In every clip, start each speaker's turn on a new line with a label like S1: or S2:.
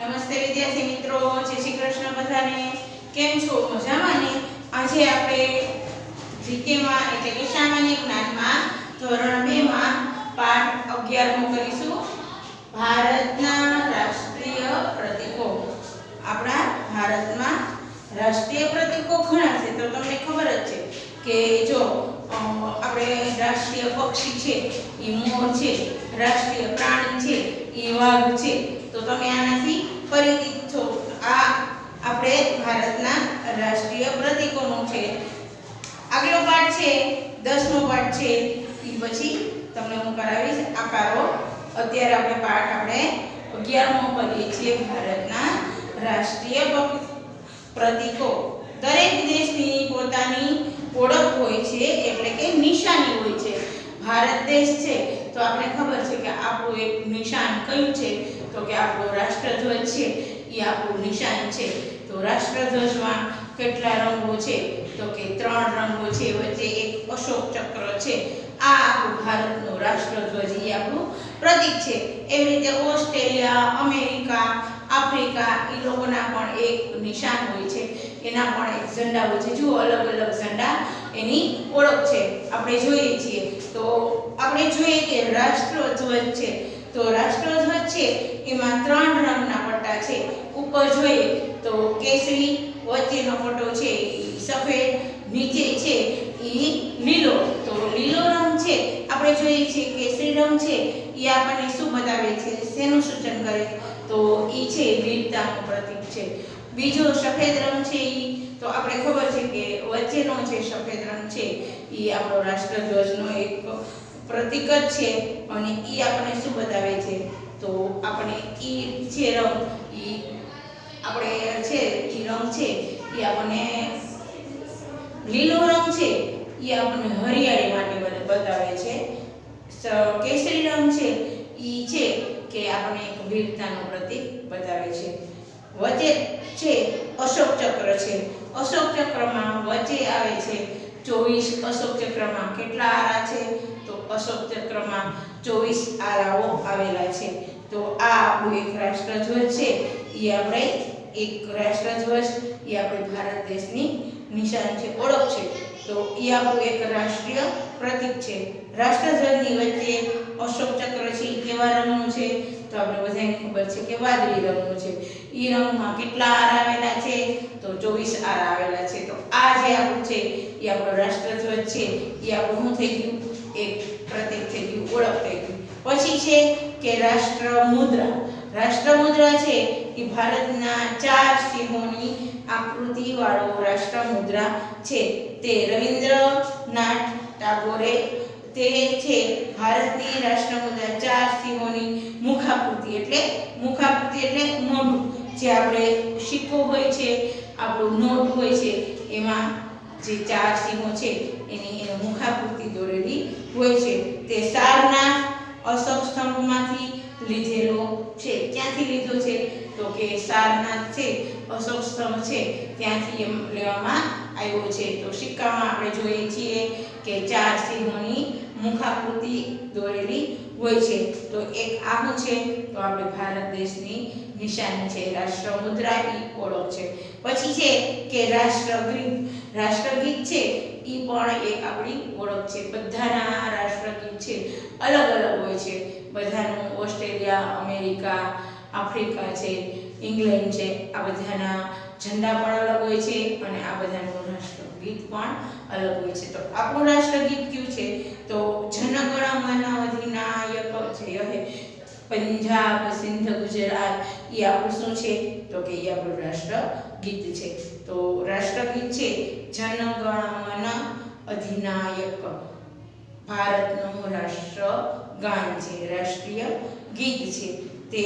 S1: નમસ્તે વિદ્યાર્થી મિત્રો, જય શ્રી કૃષ્ણ બધાને. કેમ છો? મજામાં ને? આજે આપણે જીકેમાં એટલે કે સામાન્ય જ્ઞાનમાં ધોરણ 2 માં પાઠ 11મો કરીશું. ભારતના રાષ્ટ્રીય પ્રતીકો. આપણા ભારતમાં રાષ્ટ્રીય પ્રતીકો ઘણા છે, તો તમને ખબર જ છે કે જો આપણે રાષ્ટ્રીય પક્ષી છે એ મોર છે, રાષ્ટ્રીય પ્રાણી છે એ વાઘ છે. તો તમે આનાથી પરિચિત છો. આ આપણે ભારતના રાષ્ટ્રીય પ્રતીકોનું છે. આગલો પાઠ છે 10મો પાઠ છે, એ પછી તમને હું કરાવીશ આકારો. અત્યારે આપણે પાઠ 11મો કરીએ છીએ, ભારતના રાષ્ટ્રીય પ્રતીકો. દરેક દેશની પોતાની ઓળખ હોય છે, એટલે કે નિશાની હોય છે. ભારત દેશ છે તો આપણે ખબર છે કે આપણું એક નિશાન કયું છે, તો કે આપણો રાષ્ટ્રધ્વજ છે એ આપણું નિશાન છે. તો રાષ્ટ્રધ્વજમાં કેટલા રંગો છે, તો કે 3 રંગો છે, વચ્ચે એક અશોક ચક્ર છે. આ આપણું ભારતનો રાષ્ટ્રધ્વજ એ આપણું પ્રતીક છે. એવી રીતે ઓસ્ટ્રેલિયા, અમેરિકા, આફ્રિકા એ લોકોના પણ એક નિશાન હોય છે, એના પણ એક ઝંડા હોય છે. જુઓ, અલગ અલગ ઝંડા એની ઓળખ છે. આપણે જોઈએ છીએ તો આપણે જોઈએ કે રાષ્ટ્રધ્વજ છે, તો રાષ્ટ્રધ્વજ છે એમાં 3 રંગના પટ્ટા છે. ઉપર જોઈએ તો કેસરી, વચ્ચેનો પટ્ટો છે એ સફેદ, નીચે છે એ લીલો. તો લીલો રંગ છે આપણે જોઈએ છીએ કેસરી રંગ છે એ આપણને શું બતાવે છે, શેનું સૂચન કરે, તો એ છે વીરતાનું પ્રતીક છે. બીજો સફેદ રંગ છે એ તો આપણે ખબર છે કે વચ્ચેનો જે સફેદ રંગ છે એ આપણો રાષ્ટ્રધ્વજનો એક પ્રતીક જ છે, અને એ આપણે શું બતાવે છે, તો આપણે એ જે રંગ એ આપણે છે એ રંગ છે એ આપણને લીલો રંગ છે એ આપણને હરિયાળી માટે બતાવે છે. કેસરી રંગ છે એ છે કે આપણને એક વીરતાનું પ્રતીક બતાવે છે. વચ્ચે છે અશોક ચક્ર છે. અશોક ચક્રમાં વચ્ચે આવે છે 24. અશોક ચક્રમાં કેટલા આરા છે, તો અશોક ચક્રમાં 24 આરાઓ આવેલા છે. તો આ આપણું એક રાષ્ટ્રધ્વજ છે, એ આપણે એક રાષ્ટ્રધ્વજ એ આપણે ભારત દેશની નિશાન છે, ઓળખ છે. તો એ આપણું એક રાષ્ટ્રીય પ્રતીક છે. રાષ્ટ્રધ્વજની વચ્ચે અશોક ચક્ર છે એ કેવા રંગનું છે, તો આપણે બધાને ખબર છે કે વાદળી રંગનું છે. એ રંગમાં કેટલા આર આવેલા છે, તો 24 આર આવેલા છે. તો આ જે આપણું છે એ આપણો રાષ્ટ્રધ્વજ છે, એ આપણું થઈ ગયું એક પ્રતીક થઈ ગયું, ઓળખ થઈ ગયું. પછી છે કે રાષ્ટ્રમુદ્રા. રાષ્ટ્રમુદ્રા છે એ ભારતના 4 સિંહોની આકૃતિ વાળો રાષ્ટ્રમુદ્રા છે. તે રવિન્દ્રનાથ ટાગોરે તે છે ભારતની રાષ્ટ્રમુદ્રા 4 સિંહોની મુખાકૃતિ એટલે મોઢું. જે આપણે સિક્કો હોય છે, આપણું નોટ હોય છે, એમાં જે 4 સિંહો છે એની મુખાકૃતિ દોરેલી હોય છે. તે સારનાથ અશોક સ્તંભમાંથી લીધેલો છે. ક્યાંથી લીધો છે, તો કે સારનાથ છે અશોક સ્તંભ છે ત્યાંથી એમ લેવામાં આવ્યો છે. તો સિક્કામાં આપણે જોઈએ છીએ કે 4 સિંહોની મુખાકૃતિ દોરેલી હોય છે. તો એક આવું છે, તો આપણે ભારત દેશની નિશાની છે, રાષ્ટ્રમુદ્રા એ ઓળખ છે. પછી છે કે રાષ્ટ્રગીત. રાષ્ટ્રગીત છે એ પણ એક આપણી ઓળખ છે. બધાના રાષ્ટ્રગીત છે અલગ અલગ હોય છે. બધાનું ઓસ્ટ્રેલિયા, અમેરિકા, આફ્રિકા છે, ઇંગ્લેન્ડ છે, આ બધાના ઝંડા પણ અલગ હોય છે, અને આ બધાનું રાષ્ટ્રગીત પણ અલગ હોય છે. તો આપણું રાષ્ટ્રગીત કયું છે, તો જન ગણ મન અધિનાયક જય હે પંજાબ સિંધ ગુજરાત, એ આપણું શું છે, તો કે એ આપણું રાષ્ટ્રગીત છે. તો રાષ્ટ્રગીત છે જન ગણ મન અધિનાયક, ભારતનું રાષ્ટ્રગાન છે, રાષ્ટ્રીય ગીત છે. તે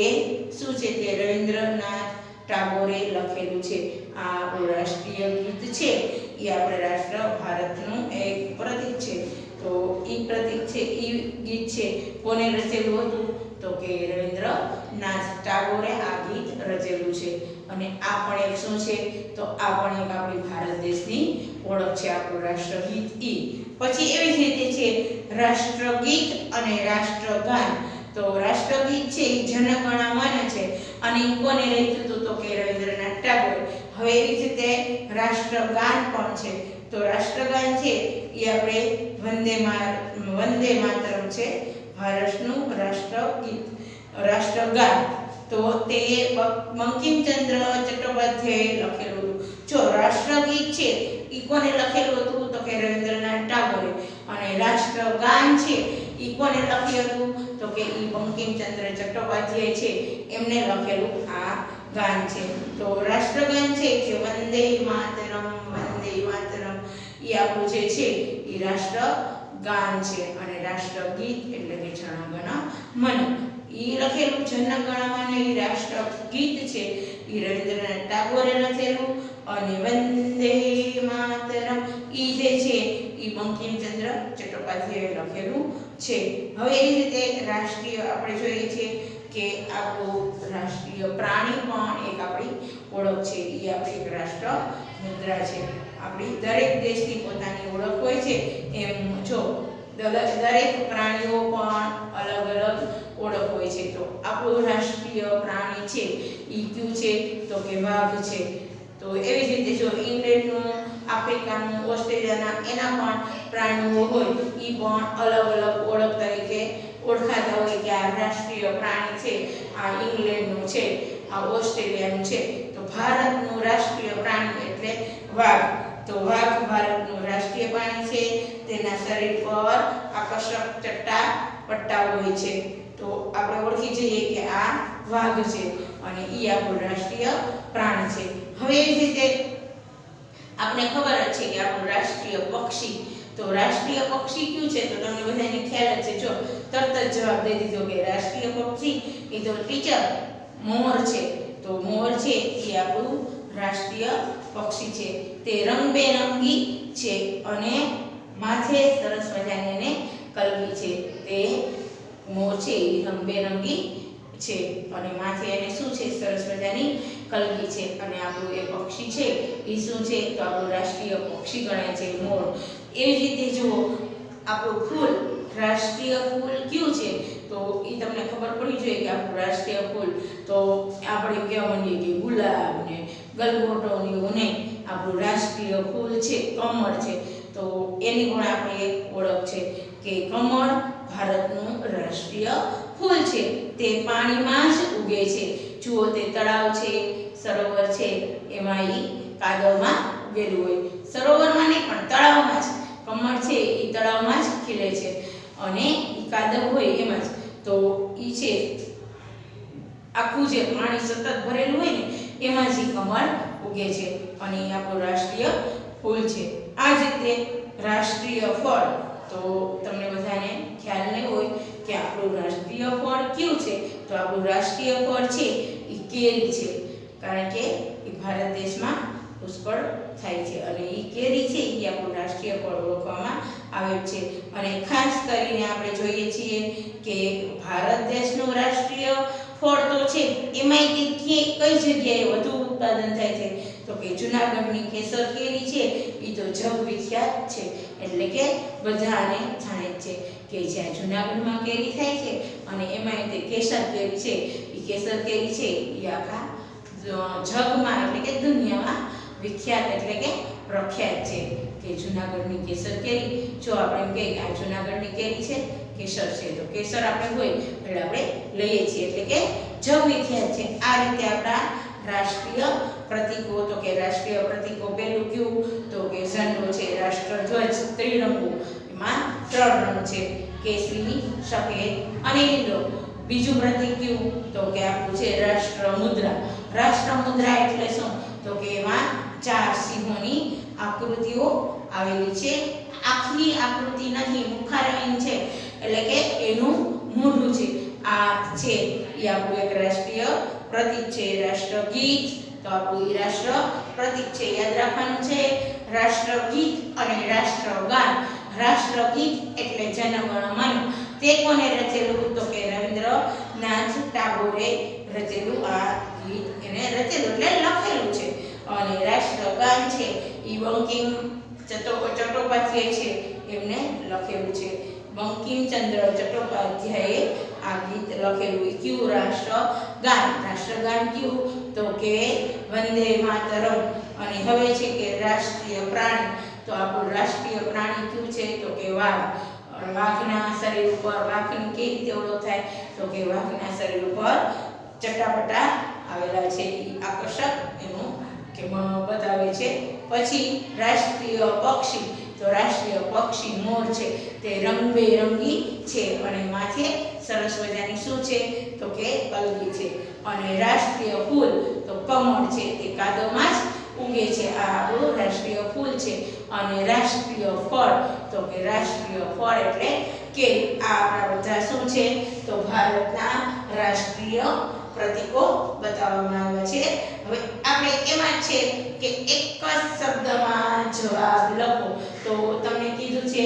S1: શું છે, તે રવિન્દ્રનાથ ટાગોરે લખેલું છે. આ આપણું રાષ્ટ્રીય ગીત છે, એ આપણે રાષ્ટ્ર ભારતનું એક પ્રતીક છે. તો એ પ્રતીક છે, એ ગીત છે કોને રચેલું હતું, તો કે રવિન્દ્રનાથ ટાગોરે આ ગીત રચેલું છે. અને આ પણ એક શું છે, તો આ પણ એક આપણી ભારત દેશની ઓળખ છે, આપણું રાષ્ટ્રગીત ઈ. પછી એવી જ રીતે છે રાષ્ટ્રગીત અને રાષ્ટ્રગાન. તો રાષ્ટ્રગીત છે એ જન ગણ મન છે, અને ઈ કોને લખ્યું હતું? તો કે રવિન્દ્રનાથ ટાગોરે. હવે એવી જ રીતે રાષ્ટ્રગાન પણ છે. તો રાષ્ટ્રગાન છે એ આપણે વંદે માતરમ છે ભારતનું રાષ્ટ્રગીત, રાષ્ટ્રગાન. તો તે બંકિમચંદ્ર ચટ્ટોપાધ્યાયે લખેલું હતું. જો રાષ્ટ્રગીત છે ઈ કોને લખેલું હતું? તો કે રવિન્દ્રનાથ ટાગોરે. અને રાષ્ટ્રગાન છે ઈ કોને લખ્યું હતું? તો કે ઈ બંકિમચંદ્ર ચટ્ટોપાધ્યાય છે એમને લખેલું આ ગાન છે. તો રાષ્ટ્રગાન છે કે વંદે માતરમ ઈ આપણું જે છે ઈ રાષ્ટ્રગાન છે. અને રાષ્ટ્રગીત એટલે કે જન ગણ મન ઈ લખેલું જન ગણ મન ઈ રાષ્ટ્રગીત છે ઈ રવિન્દ્રનાથ ટાગોરે લખેલું. અને વંદે માતરમ ઈ જે છે ઈ બંકિમચંદ્ર ચટ્ટોપાધ્યાયે લખેલું છે. હવે એ રીતે રાષ્ટ્રીય આપણે જોઈએ છીએ કે આપણું રાષ્ટ્રીય પ્રાણી પણ એક આપણી ઓળખ છે. ઈ આપણી એક રાષ્ટ્ર મુદ્રા છે. આપણી દરેક દેશની પોતાની ઓળખ હોય છે એમ જો દરેક પ્રાણીઓ પણ અલગ અલગ ઓળખ હોય છે. તો આપણું રાષ્ટ્રીય પ્રાણી છે ઈ કયું છે? તો કે વાઘ છે. તો એવી જ રીતે જો ઇંગ્લેન્ડનું, આફ્રિકાનું, ઓસ્ટ્રેલિયાના એના પણ પ્રાણીઓ હોય ઈ પણ અલગ અલગ ઓળખ તરીકે ઓળખાતા હોય કે આ રાષ્ટ્રીય પ્રાણી છે, આ ઇંગ્લેન્ડનું છે, આ ઓસ્ટ્રેલિયાનું છે. તો ભારતનું રાષ્ટ્રીય પ્રાણી એટલે વાઘ. તો વાઘ ભારતનું રાષ્ટ્રીય પ્રાણી છે. તેના શરીર પર આકર્ષક ચટ્ટા પટ્ટા હોય છે. તો આપણે ઓળખી જઈએ કે આ વાઘ છે અને ઈ આપણું રાષ્ટ્રીય પ્રાણી છે. હવે એ રીતે આપણે ખબર જ છે કે આપણું રાષ્ટ્રીય પક્ષી, તો રાષ્ટ્રીય પક્ષી કયું છે? તો તમને બધાને ખ્યાલ જ છે. જો તરત જ જવાબ દઈ દીધો કે રાષ્ટ્રીય પક્ષી એ તો ટીચર મોર છે. તો મોર છે એ આપણું રાષ્ટ્રીય પક્ષી છે. તે રંગબેરંગી છે અને માથે સરસ મજાની એને કલગી છે. તે મોર છે એ રંગબેરંગી છે અને માથે એને શું છે? સરસ મજાની કલગી છે. અને આપણું એ પક્ષી છે એ શું છે? તો આપણું રાષ્ટ્રીય પક્ષી ગણાય છે મોર. એવી રીતે જુઓ આપણું ફૂલ, રાષ્ટ્રીય ફૂલ કયું છે? તો એ તમને ખબર પડી જોઈએ કે આપણું રાષ્ટ્રીય ફૂલ તો આપણે કહેવા માંડીએ કે ગુલાબ ને ગલગોટો ને એવું નહીં. આપણું રાષ્ટ્રીય ફૂલ છે કમળ છે. તો એની પણ આપણે એક ઓળખ છે કે કમળ ભારતનું રાષ્ટ્રીય ફૂલ છે. તે પાણીમાં જ ઉગે છે. જુઓ તે તળાવ છે, સરોવર છે એમાં એ કાદવમાં ઉગેલું હોય. સરોવરમાં નહીં પણ તળાવમાં જ કમળ છે એ તળાવમાં જ ખીલે છે અને એ કાદવ હોય એમાં જ. તો એ છે આખું જે પાણી સતત ભરેલું હોય ને એમાં જ કમળ ઉગે છે અને એ આપણું રાષ્ટ્રીય ફૂલ છે. આ જ રીતે રાષ્ટ્રીય ફળ, તો તમને બધાને ખ્યાલ નહીં હોય કે આપણું રાષ્ટ્રીય ફળ કયું છે? તો આપણું રાષ્ટ્રીય ફળ છે એ કેરી છે. કારણ કે એ ભારત દેશમાં પુષ્કળ થાય છે અને એ કેરી છે એ આપણું રાષ્ટ્રીય ફળ ઓળખવામાં આવે છે. અને ખાસ કરીને આપણે જોઈએ છીએ કે ભારત દેશનું રાષ્ટ્રીય ફળ તો છે એમાંય કઈ જગ્યાએ વધુ ઉત્પાદન થાય છે? તો કે જૂનાગઢની કેસર કેરી છે એ તો જગ વિખ્યાત છે. એટલે કે બધાને જાણે છે કે જ્યાં જૂનાગઢમાં કેરી થાય છે અને એમાંય તે કેસર કેરી છે એ કેસર કેરી છે એ આખા જગમાં એટલે કે દુનિયામાં વિખ્યાત એટલે કે પ્રખ્યાત છે કે જૂનાગઢની કેસર કેરી. જો આપણે એમ કહીએ કે આ જૂનાગઢની કેરી છે, કેસર છે, તો કેસર આપણે હોય એટલે આપણે લઈએ છીએ એટલે કે જગ વિખ્યાત છે. આ રીતે આપણા રાષ્ટ્રીય પ્રતીકો, તો કે રાષ્ટ્રીય પ્રતીકો પહેલું કયું? તો કે ઝંડો છે, રાષ્ટ્રધ્વજ ત્રિરંગો, એમાં 3 રંગ છે કેસરી, સફેદ અને લીલો. બીજું પ્રતીક કયું? તો કે આપણું છે રાષ્ટ્રમુદ્રા. રાષ્ટ્રમુદ્રા એટલે શું? તો કે એમાં 4 સિંહોની આકૃતિઓ આવેલી છે. આખી આકૃતિ નથી, મુખારવિંદ છે એટલે કે એનું મોઢું છે. આ છે એ આપણું એક રાષ્ટ્રીય પ્રતીક છે. રાષ્ટ્રગીત, તો આપણું એ રાષ્ટ્ર પ્રતીક છે. યાદ રાખવાનું છે રાષ્ટ્રગીત અને રાષ્ટ્રગાન. રાષ્ટ્રગીત એટલે જન ગણ મન. તે કોને રચેલું? તો કે રવિન્દ્રનાથ ટાગોરે રચેલું આ ગીત. એને રચેલું એટલે લખેલું છે. અને રાષ્ટ્રગાન છે એ બંકિમ ચટ્ટોપાધ્યાય છે એમને લખેલું છે. બંકિમચંદ્ર ચટ્ટોપાધ્યાયે આ ગીત લખેલું કયું રાષ્ટ્રગાન કયું તો કે વંદે માતરમ. અને હવે છે કે રાષ્ટ્રીય પ્રાણી, તો આપણું રાષ્ટ્રીય પ્રાણી કયું છે તો કે વાઘ. વાઘના શરીર ઉપર વાઘની કેવી રીતે ઓળખ થાય તો કે વાઘના શરીર ઉપર ચટાપટા આવેલા છે, એ આકર્ષક એનું કે બતાવે છે. પછી રાષ્ટ્રીય પક્ષી, તો રાષ્ટ્રીય પક્ષી મોર છે, તે રંગબેરંગી છે અને માથે સરસ મજાની શું છે તો કે કલગી છે. અને રાષ્ટ્રીય ફૂલ તો કમળ છે, તે કાદવમાં જ ઉગે છે, આ આપણું રાષ્ટ્રીય ફૂલ છે. અને રાષ્ટ્રીય ફળ તો કે રાષ્ટ્રીય ફળ એટલે કેરી. આ આપણા બધા શું છે તો ભારતના રાષ્ટ્રીય પ્રતીકો બતાવવામાં આવ્યા છે. હવે આપણે એમાં છે કે એક જ શબ્દમાં જવાબ લખો. તો તમને કીધું છે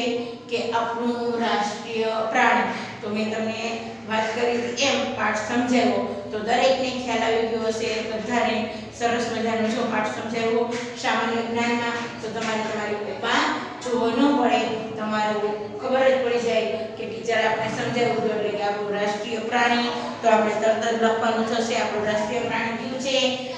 S1: કે આપણું રાષ્ટ્રીય પ્રાણી, તો મેં તમને વાત કરી એમ પાઠ સમજાવ્યો તો દરેકને ખ્યાલ આવી ગયો હશે. બધાને સરસ મજાનો જો પાઠ સમજાવ્યો સામાન્ય જ્ઞાનમાં, તો તમારે તમારી પેપર જોવો ન પડે, તમારું ખબર જ પડી જાય કે ટીચર આપણે સમજાવ્યું એટલે કે આપણું રાષ્ટ્રીય પ્રાણી, તો આપણે તરત જ લખવાનું થશે આપણું રાષ્ટ્રીય પ્રાણી કયું છે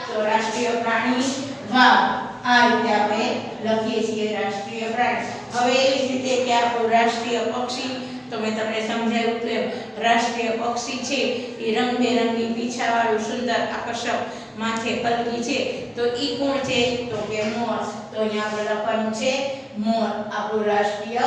S1: તો રાષ્ટ્રીય પ્રાણી વાઘ. આ રીતે આપણે લખીએ છીએ રાષ્ટ્રીય પ્રાણી. હવે એવી રીતે કે આપણું રાષ્ટ્રીય પક્ષી, તો મેં તમને સમજાવ્યું તો એમ રાષ્ટ્રીય પક્ષી છે એ રંગબેરંગી પીછાવાળું સુંદર આકર્ષક માથે કલગી છે, તો ઈ કોણ છે તો કે મોર. તો અહીંયા આપણે લખવાનું છે મોર આપણું રાષ્ટ્રીય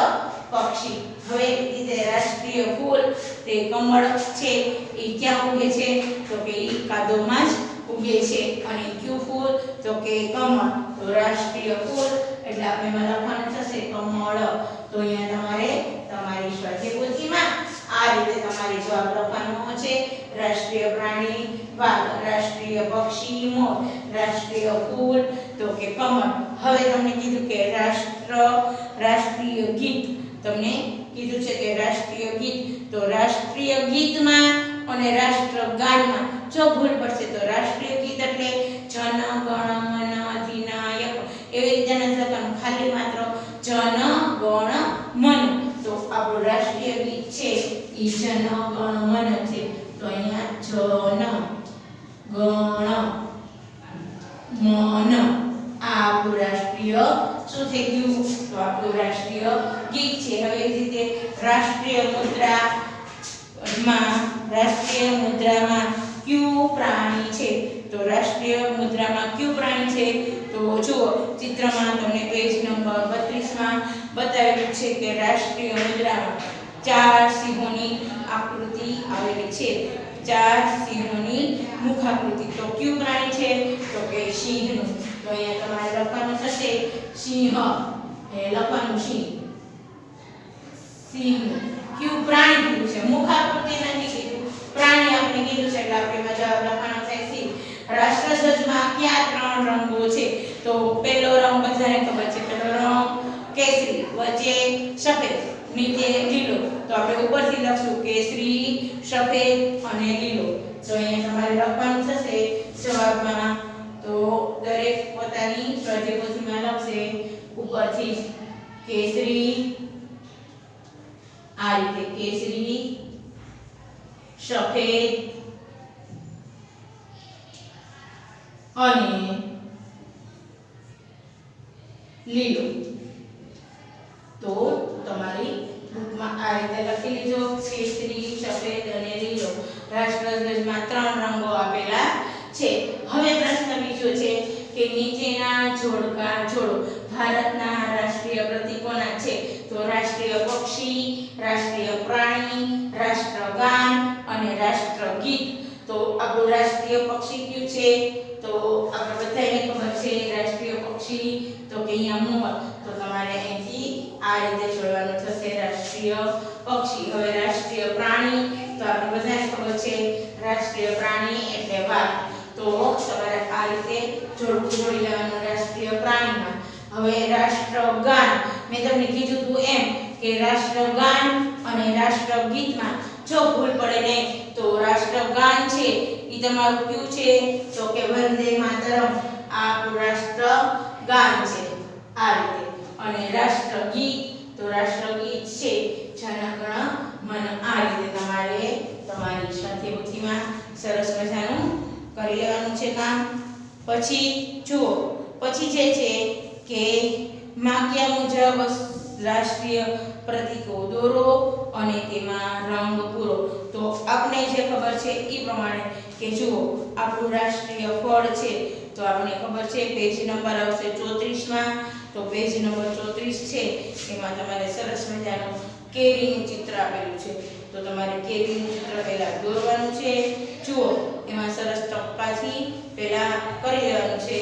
S1: પક્ષી. હવે એ રીતે રાષ્ટ્રીય ફૂલ તે કમળ છે, એ ક્યાં ઉગે છે તો કે ઈ કાદવમાં જ ઉગે છે. અને કયું ફૂલ તો કે કમળ. તો રાષ્ટ્રીય ફૂલ એટલે આપણે એમાં લખવાનું થશે કમળ. તો અહીંયા તમારે તમારી સ્વાધ્યાય પોથીમાં આ રીતે તમારે જવાબ લખવાનો છે. રાષ્ટ્રીય પ્રાણી વાઘ, રાષ્ટ્રીય પક્ષી મોર, રાષ્ટ્રીય ફૂલ તો કે કમળ. હવે તમને કીધું કે રાષ્ટ્રીય ગીત, તમને કીધું છે કે રાષ્ટ્રીય ગીત, તો રાષ્ટ્રીય ગીતમાં અને રાષ્ટ્રગાનમાં જો ભૂલ પડશે તો રાષ્ટ્રીય ગીત એટલે જન ગણ મન અધિનાયક એવી રીતે નથી લખવાનું, ખાલી માત્ર જન ગણ મન. તો આપણું રાષ્ટ્રીય ગીત છે ઈ જન ગણ મન છે, તો અહીંયા જન ગણ મન આ આપણું રાષ્ટ્રીય શું થઈ ગયું તો આપણું રાષ્ટ્રીય ગીત છે. હવે એ રીતે રાષ્ટ્રીય મુદ્રામાં કયું પ્રાણી છે તો રાષ્ટ્રીય મુદ્રામાં કયું પ્રાણી છે તો જુઓ ચિત્રમાં તમને પેજ નંબર 32 માં બતાવેલું છે કે રાષ્ટ્રીય મુદ્રામાં 4 સિંહોની આકૃતિ આવેલી છે, 4 સિંહોની મુખાકૃતિ. તો કયું પ્રાણી છે તો કે સિંહનું. તો અહીંયા તમારે લખવાનું થશે સિંહ, એ લખવાનું સિંહ. કયું પ્રાણી કીધું છે, મુખાકૃતિ નથી કીધું, પ્રાણી આપણે કીધું છે એટલે આપણે એમાં જવાબ લખવાનો થાય સિંહ. રાષ્ટ્રધ્વજમાં કયા 3 રંગો છે તો પહેલો રંગ બધાને ખબર છે, પહેલો રંગ કેસરી, વચ્ચે સફેદ, નીચે લીલો. તો આપણે ઉપરથી લખશું કેસરી, સફેદ અને લીલો. તો અહીંયા તમારે લખવાનું થશે જવાબમાં, તો દરેક પોતાની સ્વાધ્યાય પોથીમાં લખશે ઉપરથી કેસરી, આ રીતે કેસરી, સફેદ અને લીલો. તો તમારી બુકમાં આ રીતે લખી લીધો કેસરી, સફેદ અને લીલો. રાષ્ટ્રધ્વજમાં 3 રંગો આપેલા છે. હવે પ્રશ્ન બીજો છે કે નીચેના જોડકા જોડો. ભારતના રાષ્ટ્રીય પ્રતીકોના છે તો રાષ્ટ્રીય પક્ષી, રાષ્ટ્રીય પ્રાણી, રાષ્ટ્રગાન અને રાષ્ટ્રગીત. તો આપણું રાષ્ટ્રીય પક્ષી કયું છે તો આપણે બધાને ખબર છે રાષ્ટ્રીય પક્ષી તો કે અહીંયા મોર. તો તમારે અહીંથી આ રીતે જોડવાનું થશે રાષ્ટ્રીય પક્ષી. હવે રાષ્ટ્રીય પ્રાણી તો આપણે બધાને ખબર છે રાષ્ટ્રીય પ્રાણી એટલે વાઘ. તો તમારે આ રીતે જોડકું જોડી લેવાનું રાષ્ટ્રીય પ્રાણીમાં. હવે રાષ્ટ્રગાન મેં તમને કીધું હતું એમ કે રાષ્ટ્રગાન અને રાષ્ટ્રગીતમાં જો ભૂલ પડે નહીં તો રાષ્ટ્રગાન છે ઈ તમારું કયું છે તો કે વંદે માતરમ. આ આપણું રાષ્ટ્રગાન છે આ રીતે. અને રાષ્ટ્રગીત તો રાષ્ટ્રગીત છે જન ગણ મન. આ રીતે તમારે તમારી સાથે પોથીમાં સરસ મજાનું કરી લેવાનું છે કામ. પછી જુઓ, પછી જે છે કે માગ્યા મુજબ રાષ્ટ્રીય પ્રતીકો દોરો અને તેમાં રંગ પૂરો. તો આપણે જે ખબર છે એ પ્રમાણે કે જુઓ, આપણું રાષ્ટ્રીય ફળ છે તો આપણને ખબર છે પેજ નંબર આવશે 34 માં. તો પેજ નંબર 34 છે એમાં તમારે સરસ મજાનું કેરીનું ચિત્ર આપેલું છે. તો તમારે કેરીનું ચિત્ર પહેલા દોરવાનું છે. જુઓ, એમાં સરસ ટપકાથી પહેલા કરી લેવાનું છે.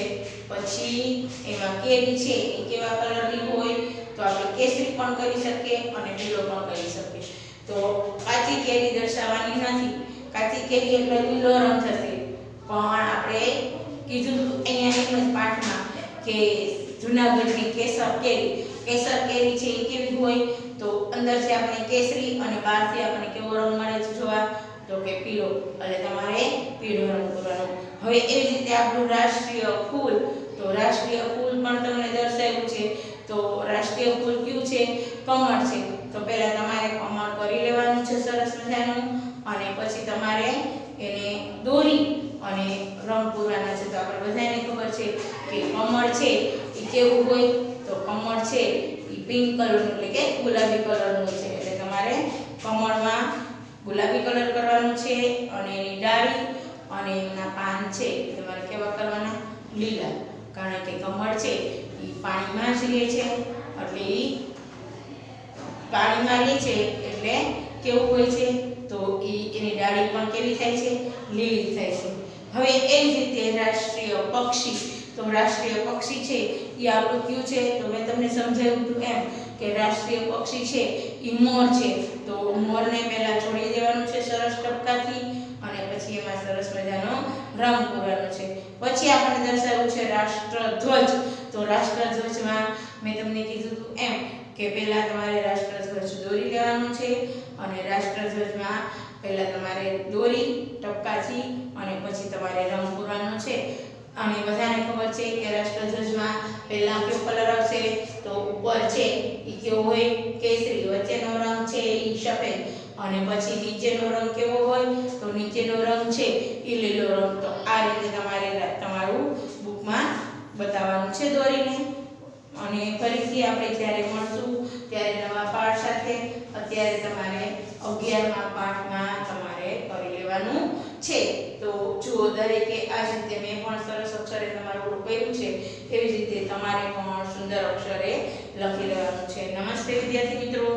S1: પછી એમાં કેરી છે એ કેવા કલરની હોય, તો આપણે કેસરી પણ કરી શકીએ અને લીલો પણ કરી શકીએ. તો કાચી કેરી દર્શાવવાની નથી. કાચી કેરી એટલે લીલો રંગ થશે. પણ આપણે કીધું અહીંયા એક જ પાઠમાં કે જૂનાગઢની કેસર કેરી છે એ કેવી હોય, તો અંદરથી આપણે કેસરી અને બહારથી આપણે કેવો રંગ મળે છે જોવા, તો કે પીળો. એટલે તમારે પીળો રંગ કરવાનો. હવે એવી રીતે આપણું રાષ્ટ્રીય ફૂલ, તો રાષ્ટ્રીય ફૂલ પણ તમને દર્શાવ્યું છે. તો રાષ્ટ્રીય ફૂલ કયું છે? કમળ છે. તો પહેલા તમારે કમળ કરી લેવાનું છે સરસ મજાનું, અને પછી તમારે એને દોરી અને રંગ પૂરવાના છે. તો આપણે બધાને ખબર છે કે કમળ છે એ કેવું હોય, તો કમળ છે એ પિંક કલરનું એટલે કે ગુલાબી કલરનું છે. એટલે તમારે કમળમાં ગુલાબી કલર કરવાનું છે અને એની ડાળી અને એના પાન છે તમારે કેવા કરવાના? લીલા. કારણ કે કમળ છે એ પાણીમાં જ રહે છે, એટલે એ પાણીમાં રહે છે એટલે કેવું હોય છે? તો એની ડાળી પણ કેવી થાય છે? લીલી થાય છે. હવે એ જ રીતે રાષ્ટ્રીય પક્ષી, તો રાષ્ટ્રીય પક્ષી છે એ આપણું કયું છે? તો મેં તમને સમજાવ્યું હતું એમ કે રાષ્ટ્રીય પક્ષી છે એ મોર છે. તો મોરને પહેલા છોડી દેવાનું છે સરસ ટપકાથી, અને પછી એમાં સરસ મજાનો રંગ પૂરવાનો છે. પછી આપણે દર્શાવ્યું છે રાષ્ટ્રધ્વજ. તો રાષ્ટ્રધ્વજમાં મેં તમને કીધું હતું એમ કે પહેલા તમારે રાષ્ટ્રધ્વજ દોરી લેવાનું છે, અને રાષ્ટ્રધ્વજમાં પહેલા તમારે દોરી ટપકાથી અને પછી તમારે રંગ પૂરવાનો છે. અને બધાને ખબર છે કે રાષ્ટ્રધ્વજમાં પહેલા કયો કલર આવશે? તો ઉપર છે એ કેવો હોય? કેસરી. વચ્ચેનો રંગ છે એ સફેદ, અને પછી નીચેનો રંગ કેવો હોય? તો નીચેનો રંગ છે એ લીલો રંગ. તો આ રીતે તમારે તમારું બુકમાં બતાવવાનું છે દોરીને. અને ફરીથી આપણે જ્યારે મળશું ત્યારે નવા પાઠ સાથે. અત્યારે તમારે 11મા પાઠમાં તમારે કરી લેવાનું છે. તો જુઓ, દરેકે આ જ રીતે મેં પણ સરસ અક્ષરે તમારું કર્યું છે એવી જ રીતે તમારે પણ સુંદર અક્ષરે લખી લેવાનું છે. નમસ્તે વિદ્યાર્થી મિત્રો.